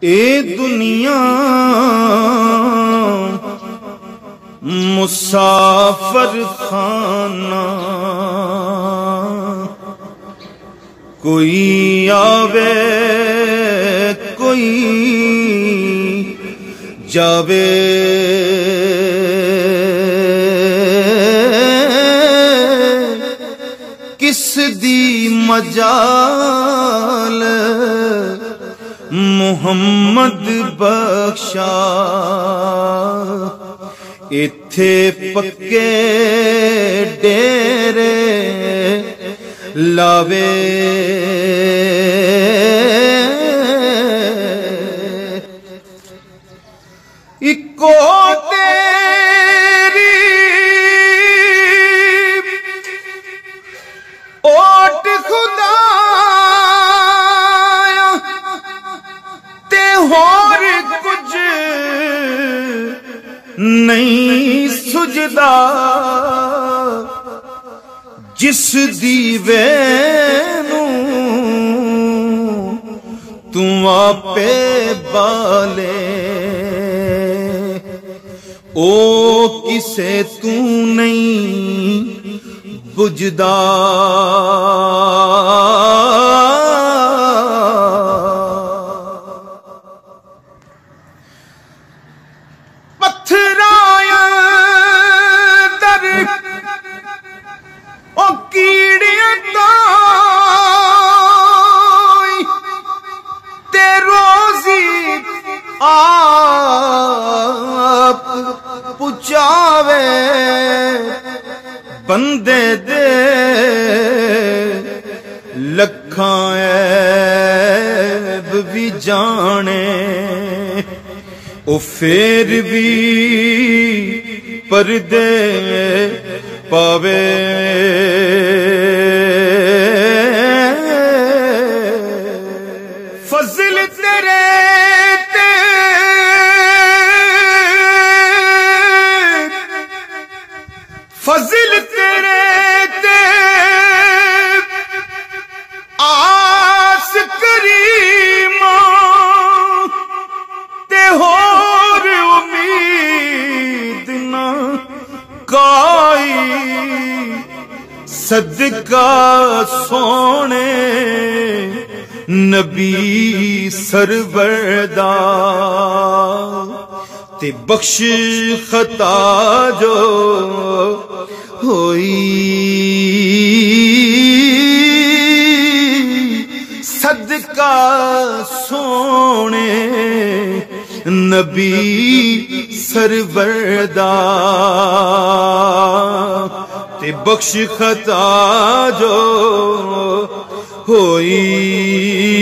اے دنیا مسافر خانہ، کوئی آوے کوئی جاوے، کس دی مجال محمد بخشا، ایتھے پکے ڈیرے لاوے، اکو تیری اوٹ خدا تے ہور کچھ نہیں سجدا، جس دیوے نوں تو آپے بالے، او کسے تو نہیں بجدا، آپ پچاوے بندے دے لکھاں عیب بھی جانے، او پھر بھی پردے پاوے، فضل تیرے فضل تیرے تے آس کریماں تے ہور امید نہ کائی، صدقہ سونے نبی سرور دا، تے بخش خطا جو ہوئی، صدقہ سونے نبی سرور دا، تے بخش خطا جو ہوئی۔